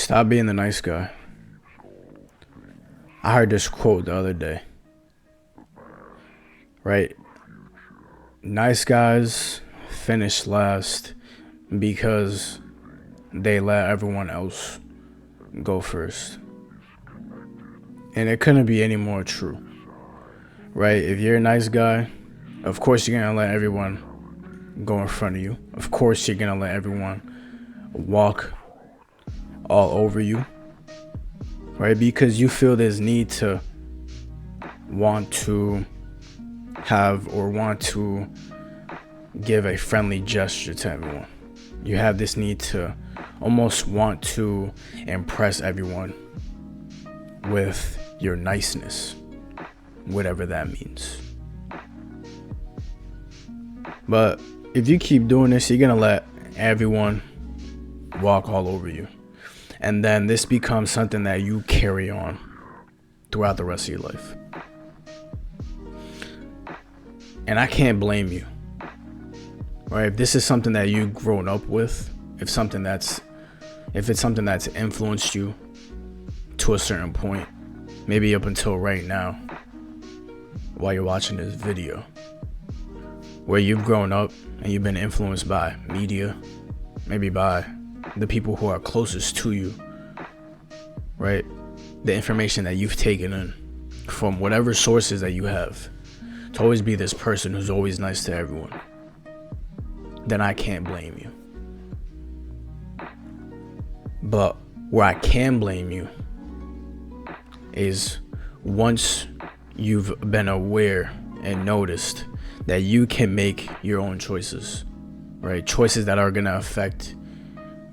Stop being the nice guy. I heard this quote the other day. Right? Nice guys finish last because they let everyone else go first. And it couldn't be any more true. Right? If you're a nice guy, of course you're going to let everyone go in front of you. Of course you're going to let everyone walk all over you. Right? Because you feel this need to want to have or want to give a friendly gesture to everyone. You have this need to almost want to impress everyone with your niceness, whatever that means. But if you keep doing this, you're gonna let everyone walk all over you. And then this becomes something that you carry on throughout the rest of your life. And I can't blame you. Right? If this is something that you've grown up with, if it's something that's influenced you to a certain point, maybe up until right now, while you're watching this video, where you've grown up and you've been influenced by media, maybe by the people who are closest to you, right? The information that you've taken in from whatever sources that you have, to always be this person who's always nice to everyone, then I can't blame you. But where I can blame you is once you've been aware and noticed that you can make your own choices, right? Choices that are going to affect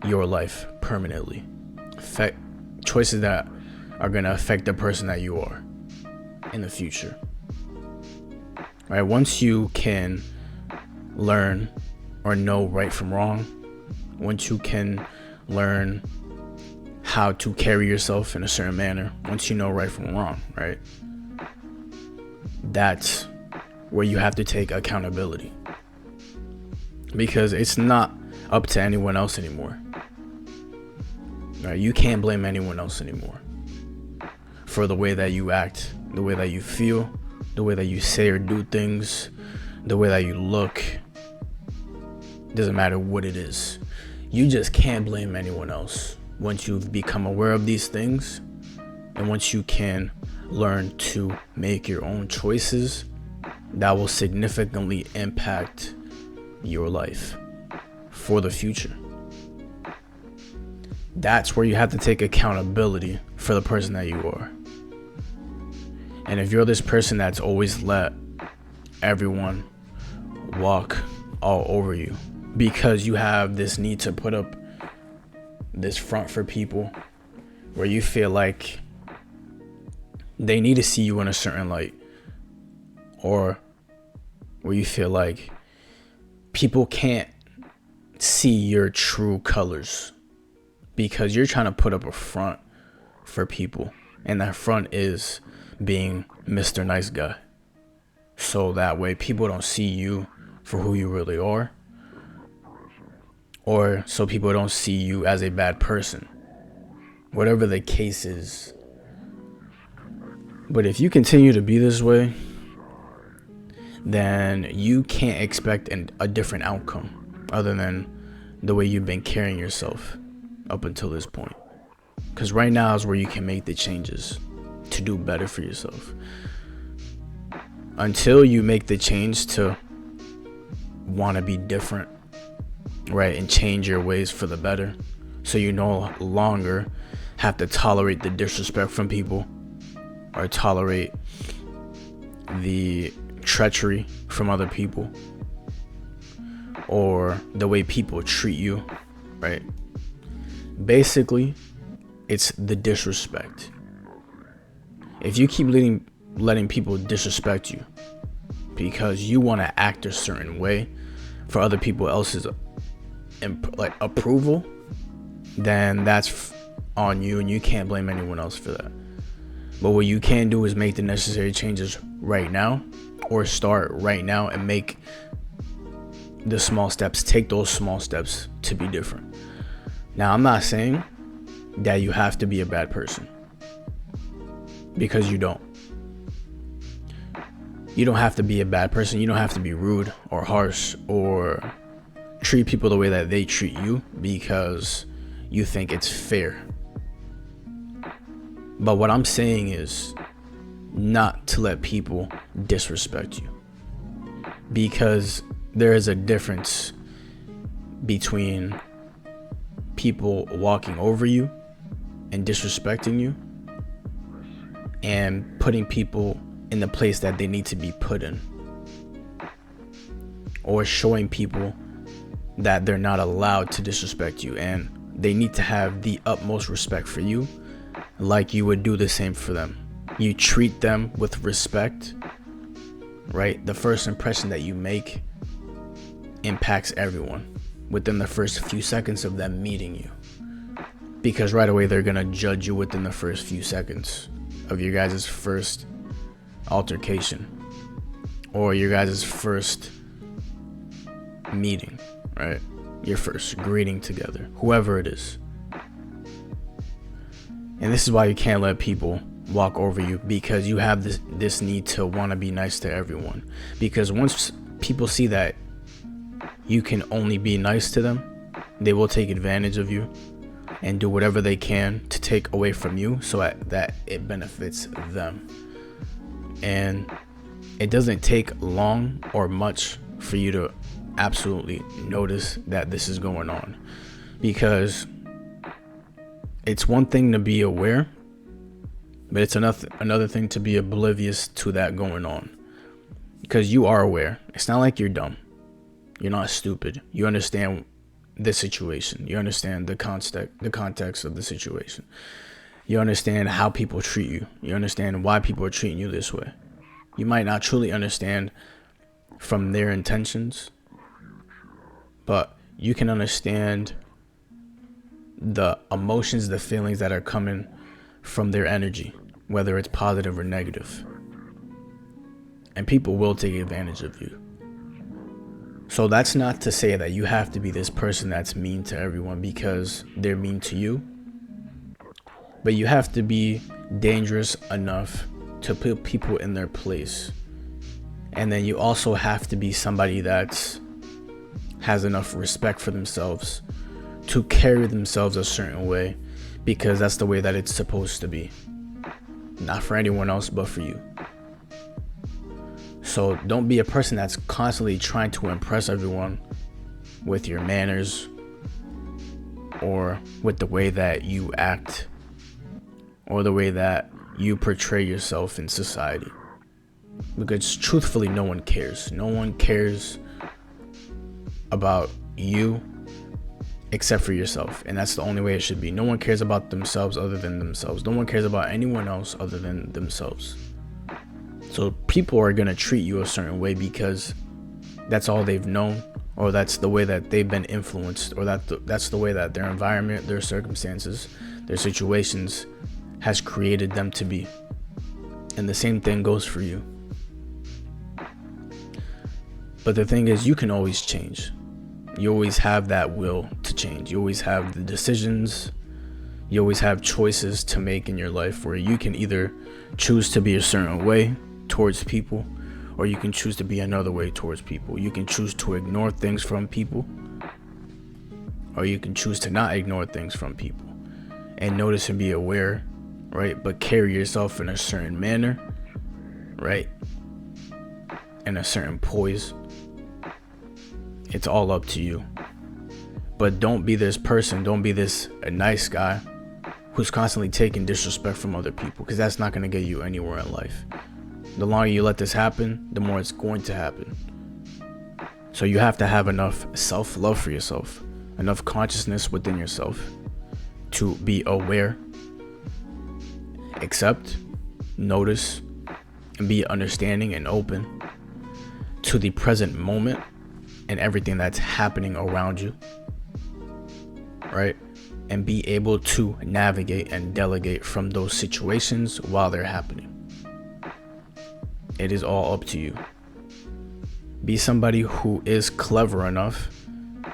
your life permanently. Choices that are going to affect the person that you are in the future. Right? Once you can learn or know right from wrong, once you can learn how to carry yourself in a certain manner, once you know right from wrong, right? That's where you have to take accountability. Because it's not up to anyone else anymore. Right? You can't blame anyone else anymore for the way that you act, the way that you feel, the way that you say or do things, the way that you look. Doesn't matter what it is. You just can't blame anyone else once you've become aware of these things, and once you can learn to make your own choices that will significantly impact your life for the future. That's where you have to take accountability for the person that you are. And if you're this person that's always let everyone walk all over you because you have this need to put up this front for people where you feel like they need to see you in a certain light, or where you feel like people can't see your true colors because you're trying to put up a front for people, and that front is being Mr. Nice Guy, so that way people don't see you for who you really are, or so people don't see you as a bad person, whatever the case is. But if you continue to be this way, then you can't expect a different outcome other than the way you've been carrying yourself up until this point. Because right now is where you can make the changes to do better for yourself. Until you make the change to want to be different, right, and change your ways for the better, so you no longer have to tolerate the disrespect from people or tolerate the treachery from other people or the way people treat you, right? Basically, it's the disrespect. If you keep letting people disrespect you because you want to act a certain way for other people else's approval, then that's on you, and you can't blame anyone else for that. But what you can do is make the necessary changes right now, or start right now and make the small steps, take those small steps to be different. Now, I'm not saying that you have to be a bad person, because you don't. You don't have to be a bad person. You don't have to be rude or harsh or treat people the way that they treat you because you think it's fair. But what I'm saying is not to let people disrespect you, because there is a difference between people walking over you and disrespecting you and putting people in the place that they need to be put in, or showing people that they're not allowed to disrespect you and they need to have the utmost respect for you, like you would do the same for them. You treat them with respect, right? The first impression that you make impacts everyone within the first few seconds of them meeting you, because right away they're gonna judge you within the first few seconds of your guys' first altercation or your guys' first meeting, right? Your first greeting together, whoever it is. And this is why you can't let people walk over you, because you have this need to want to be nice to everyone. Because once people see that you can only be nice to them, they will take advantage of you and do whatever they can to take away from you so that it benefits them. And it doesn't take long or much for you to absolutely notice that this is going on, because it's one thing to be aware, but it's another thing to be oblivious to that going on, because you are aware. It's not like you're dumb. You're not stupid. You understand the situation. You understand the context of the situation. You understand how people treat you. You understand why people are treating you this way. You might not truly understand from their intentions, but you can understand the emotions, the feelings that are coming from their energy, whether it's positive or negative. And people will take advantage of you. So that's not to say that you have to be this person that's mean to everyone because they're mean to you. But you have to be dangerous enough to put people in their place. And then you also have to be somebody that has enough respect for themselves to carry themselves a certain way, because that's the way that it's supposed to be. Not for anyone else, but for you. So don't be a person that's constantly trying to impress everyone with your manners or with the way that you act or the way that you portray yourself in society. Because truthfully, no one cares. No one cares about you except for yourself. And that's the only way it should be. No one cares about themselves other than themselves. No one cares about anyone else other than themselves. So people are going to treat you a certain way because that's all they've known, or that's the way that they've been influenced, or that's the way that their environment, their circumstances, their situations has created them to be. And the same thing goes for you. But the thing is, you can always change. You always have that will to change. You always have the decisions. You always have choices to make in your life where you can either choose to be a certain way towards people, or you can choose to be another way towards people. You can choose to ignore things from people, or you can choose to not ignore things from people and notice and be aware, right? But carry yourself in a certain manner, right? In a certain poise. It's all up to you. But don't be this person. Don't be this a nice guy who's constantly taking disrespect from other people, because that's not going to get you anywhere in life. The longer you let this happen, the more it's going to happen. So you have to have enough self-love for yourself, enough consciousness within yourself to be aware, accept, notice, and be understanding and open to the present moment and everything that's happening around you, right? And be able to navigate and delegate from those situations while they're happening. It is all up to you. Be somebody who is clever enough.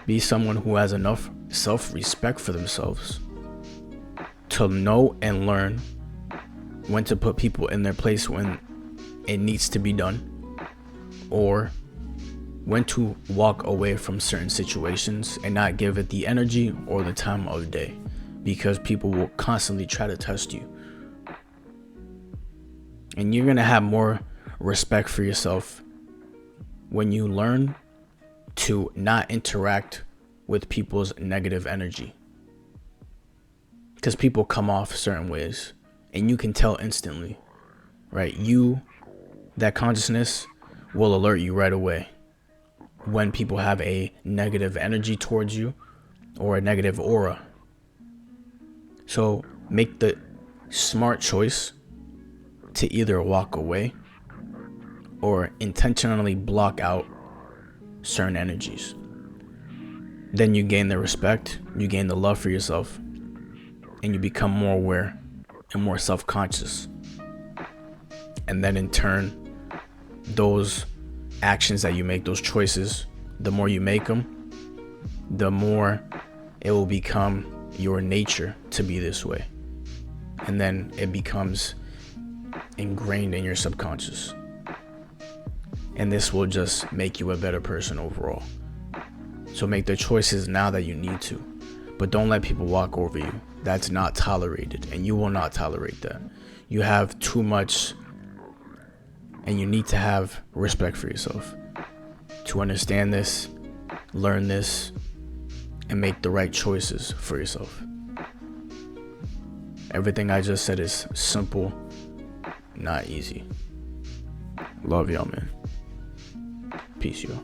Be someone who has enough self-respect for themselves to know and learn when to put people in their place when it needs to be done, or when to walk away from certain situations and not give it the energy or the time of day, because people will constantly try to test you. And you're gonna have more respect for yourself when you learn to not interact with people's negative energy, because people come off certain ways and you can tell instantly, right? That consciousness will alert you right away when people have a negative energy towards you or a negative aura. So make the smart choice to either walk away or intentionally block out certain energies. Then you gain the respect, you gain the love for yourself, and you become more aware and more self-conscious. And then in turn, those actions that you make, those choices, the more you make them, the more it will become your nature to be this way. And then it becomes ingrained in your subconscious. And this will just make you a better person overall. So make the choices now that you need to, but don't let people walk over you. That's not tolerated, and you will not tolerate that. You have too much, and you need to have respect for yourself to understand this, learn this, and make the right choices for yourself. Everything I just said is simple, not easy. Love y'all, man. Peace, y'all.